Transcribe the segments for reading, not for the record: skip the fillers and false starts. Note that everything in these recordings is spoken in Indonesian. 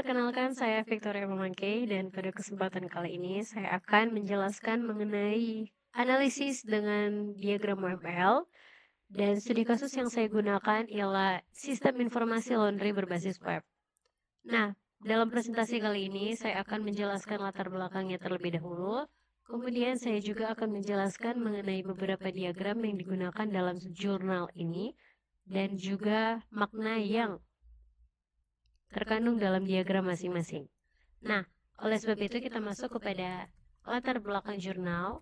Perkenalkan, saya Victoria Mamangke, dan pada kesempatan kali ini saya akan menjelaskan mengenai analisis dengan diagram UML, dan studi kasus yang saya gunakan ialah sistem informasi laundry berbasis web. Nah, dalam presentasi kali ini saya akan menjelaskan latar belakangnya terlebih dahulu, kemudian saya juga akan menjelaskan mengenai beberapa diagram yang digunakan dalam jurnal ini, dan juga makna yang terkandung dalam diagram masing-masing. Nah, oleh sebab itu kita masuk kepada latar belakang jurnal.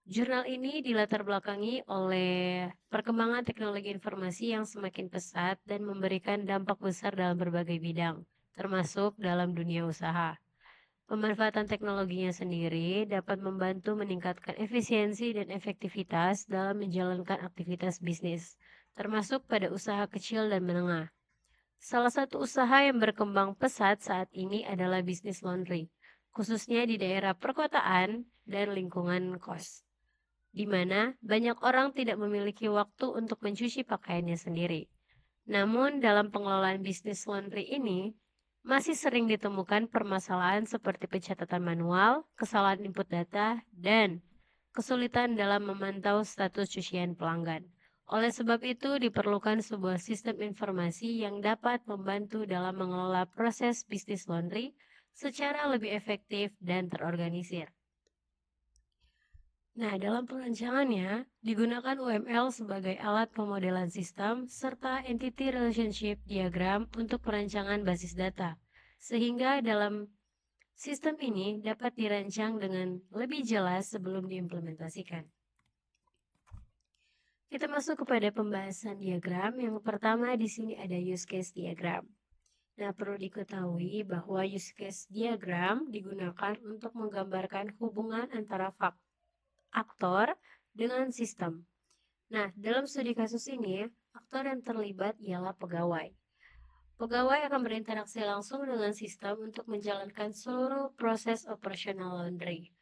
Jurnal ini dilatar belakangi oleh perkembangan teknologi informasi yang semakin pesat dan memberikan dampak besar dalam berbagai bidang, termasuk dalam dunia usaha. Pemanfaatan teknologinya sendiri dapat membantu meningkatkan efisiensi dan efektivitas dalam menjalankan aktivitas bisnis, termasuk pada usaha kecil dan menengah. Salah satu usaha yang berkembang pesat saat ini adalah bisnis laundry, khususnya di daerah perkotaan dan lingkungan kos, di mana banyak orang tidak memiliki waktu untuk mencuci pakaiannya sendiri. Namun, dalam pengelolaan bisnis laundry ini, masih sering ditemukan permasalahan seperti pencatatan manual, kesalahan input data, dan kesulitan dalam memantau status cucian pelanggan. Oleh sebab itu, diperlukan sebuah sistem informasi yang dapat membantu dalam mengelola proses bisnis laundry secara lebih efektif dan terorganisir. Nah, dalam perancangannya, digunakan UML sebagai alat pemodelan sistem serta entity relationship diagram untuk perancangan basis data. Sehingga dalam sistem ini dapat dirancang dengan lebih jelas sebelum diimplementasikan. Kita masuk kepada pembahasan diagram. Yang pertama di sini ada use case diagram. Nah, perlu diketahui bahwa use case diagram digunakan untuk menggambarkan hubungan antara aktor dengan sistem. Nah, dalam studi kasus ini, aktor yang terlibat ialah pegawai. Pegawai akan berinteraksi langsung dengan sistem untuk menjalankan seluruh proses operasional laundry.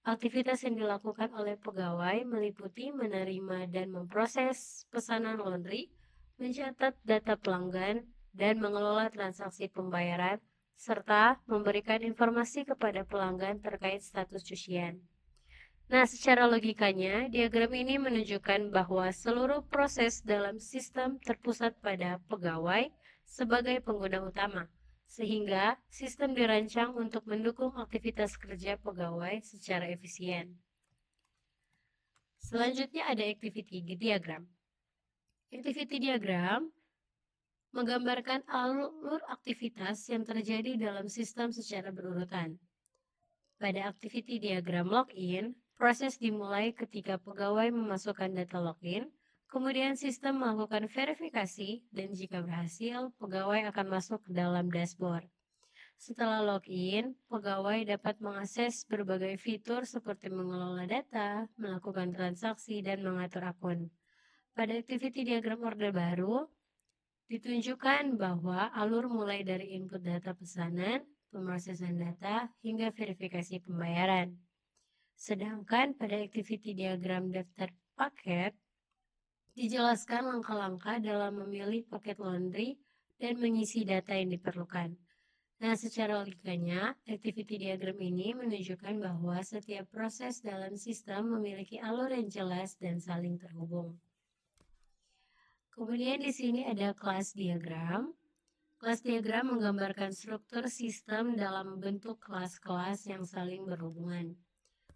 Aktivitas yang dilakukan oleh pegawai meliputi menerima dan memproses pesanan laundry, mencatat data pelanggan, dan mengelola transaksi pembayaran, serta memberikan informasi kepada pelanggan terkait status cucian. Nah, secara logikanya, diagram ini menunjukkan bahwa seluruh proses dalam sistem terpusat pada pegawai sebagai pengguna utama, sehingga sistem dirancang untuk mendukung aktivitas kerja pegawai secara efisien. Selanjutnya ada activity diagram. Activity diagram menggambarkan alur aktivitas yang terjadi dalam sistem secara berurutan. Pada activity diagram login, proses dimulai ketika pegawai memasukkan data login, kemudian sistem melakukan verifikasi, dan jika berhasil, pegawai akan masuk ke dalam dashboard. Setelah login, pegawai dapat mengakses berbagai fitur seperti mengelola data, melakukan transaksi, dan mengatur akun. Pada activity diagram order baru, ditunjukkan bahwa alur mulai dari input data pesanan, pemrosesan data, hingga verifikasi pembayaran. Sedangkan pada activity diagram daftar paket, dijelaskan langkah-langkah dalam memilih paket laundry dan mengisi data yang diperlukan. Nah, secara logikanya, activity diagram ini menunjukkan bahwa setiap proses dalam sistem memiliki alur yang jelas dan saling terhubung. Kemudian di sini ada kelas diagram. Kelas diagram menggambarkan struktur sistem dalam bentuk kelas-kelas yang saling berhubungan.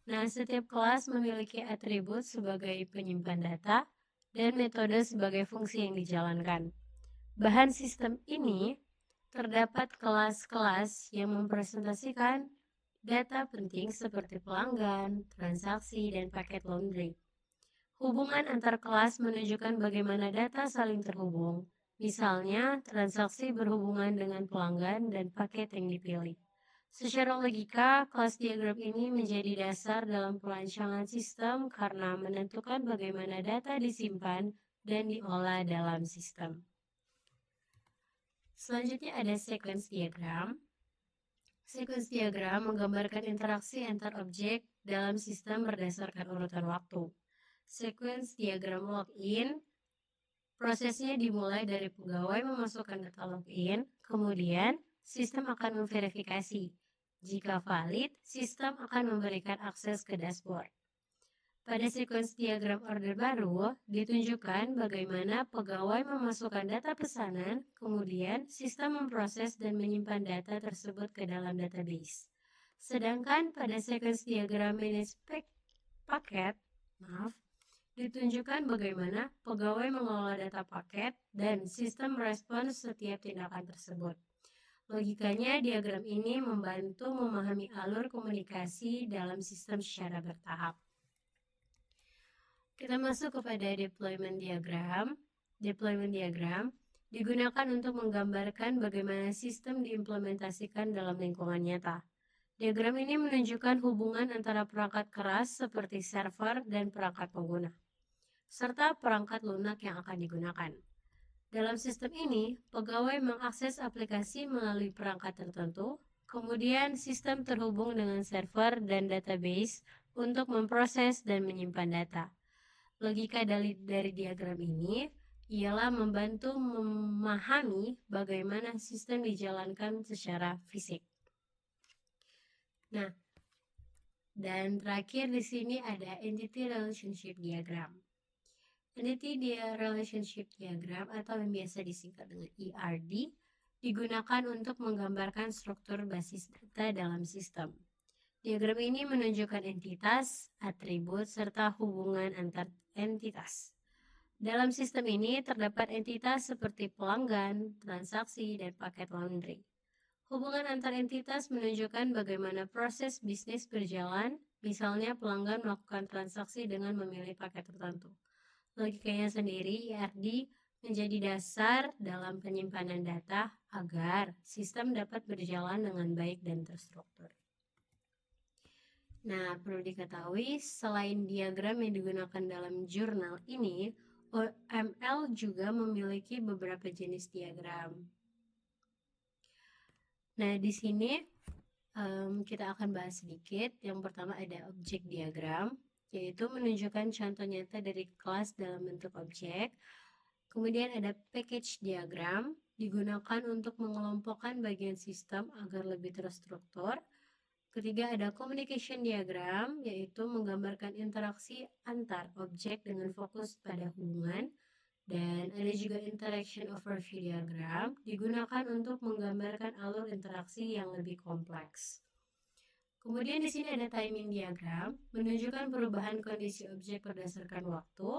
Nah, setiap kelas memiliki atribut sebagai penyimpan data dan metode sebagai fungsi yang dijalankan. Bahan sistem ini terdapat kelas-kelas yang mempresentasikan data penting seperti pelanggan, transaksi, dan paket laundry. Hubungan antar kelas menunjukkan bagaimana data saling terhubung. Misalnya, transaksi berhubungan dengan pelanggan dan paket yang dipilih. Secara logika, kelas diagram ini menjadi dasar dalam perancangan sistem karena menentukan bagaimana data disimpan dan diolah dalam sistem. Selanjutnya ada sequence diagram. Sequence diagram menggambarkan interaksi antar objek dalam sistem berdasarkan urutan waktu. Sequence diagram login Prosesnya dimulai dari pegawai memasukkan data login, kemudian sistem akan memverifikasi. Jika valid, sistem akan memberikan akses ke dashboard. Pada sequence diagram order baru, ditunjukkan bagaimana pegawai memasukkan data pesanan, kemudian sistem memproses dan menyimpan data tersebut ke dalam database. Sedangkan pada sequence diagram manage paket, ditunjukkan bagaimana pegawai mengelola data paket dan sistem merespons setiap tindakan tersebut. Logikanya, diagram ini membantu memahami alur komunikasi dalam sistem secara bertahap. Kita masuk kepada deployment diagram. Deployment diagram digunakan untuk menggambarkan bagaimana sistem diimplementasikan dalam lingkungan nyata. Diagram ini menunjukkan hubungan antara perangkat keras seperti server dan perangkat pengguna, serta perangkat lunak yang akan digunakan. Dalam sistem ini, pegawai mengakses aplikasi melalui perangkat tertentu, kemudian sistem terhubung dengan server dan database untuk memproses dan menyimpan data. Logika dari diagram ini ialah membantu memahami bagaimana sistem dijalankan secara fisik. Nah, dan terakhir di sini ada Entity Relationship Diagram. Entity Relationship Diagram atau yang biasa disingkat dengan ERD digunakan untuk menggambarkan struktur basis data dalam sistem. Diagram ini menunjukkan entitas, atribut, serta hubungan antar entitas. Dalam sistem ini terdapat entitas seperti pelanggan, transaksi, dan paket laundry. Hubungan antar entitas menunjukkan bagaimana proses bisnis berjalan, misalnya pelanggan melakukan transaksi dengan memilih paket tertentu. Logikanya sendiri, ERD menjadi dasar dalam penyimpanan data agar sistem dapat berjalan dengan baik dan terstruktur. Nah, perlu diketahui, selain diagram yang digunakan dalam jurnal ini, OML juga memiliki beberapa jenis diagram. Nah, di sini kita akan bahas sedikit. Yang pertama ada objek diagram, yaitu menunjukkan contoh nyata dari kelas dalam bentuk objek. Kemudian ada package diagram, digunakan untuk mengelompokkan bagian sistem agar lebih terstruktur. Ketiga ada communication diagram, yaitu menggambarkan interaksi antar objek dengan fokus pada hubungan. Dan ada juga interaction overview diagram, digunakan untuk menggambarkan alur interaksi yang lebih kompleks. Kemudian di sini ada timing diagram, menunjukkan perubahan kondisi objek berdasarkan waktu.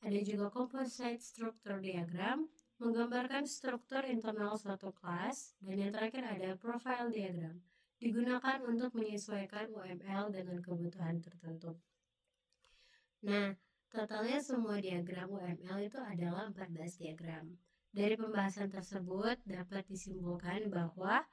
Ada juga composite structure diagram, menggambarkan struktur internal suatu kelas. Dan yang terakhir ada profile diagram, digunakan untuk menyesuaikan UML dengan kebutuhan tertentu. Nah, totalnya semua diagram UML itu adalah 14 diagram. Dari pembahasan tersebut dapat disimpulkan bahwa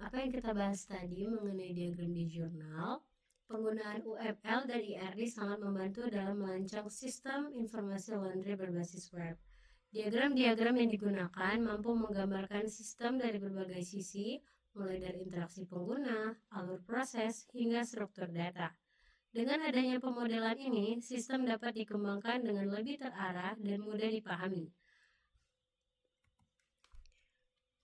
apa yang kita bahas tadi mengenai diagram di jurnal, penggunaan UML dan ERD sangat membantu dalam merancang sistem informasi laundry berbasis web. Diagram-diagram yang digunakan mampu menggambarkan sistem dari berbagai sisi, mulai dari interaksi pengguna, alur proses, hingga struktur data. Dengan adanya pemodelan ini, sistem dapat dikembangkan dengan lebih terarah dan mudah dipahami.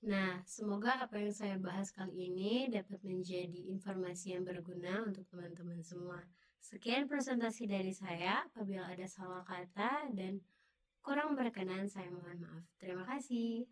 Nah, semoga apa yang saya bahas kali ini dapat menjadi informasi yang berguna untuk teman-teman semua. Sekian presentasi dari saya. Apabila ada salah kata dan kurang berkenan, saya mohon maaf. Terima kasih.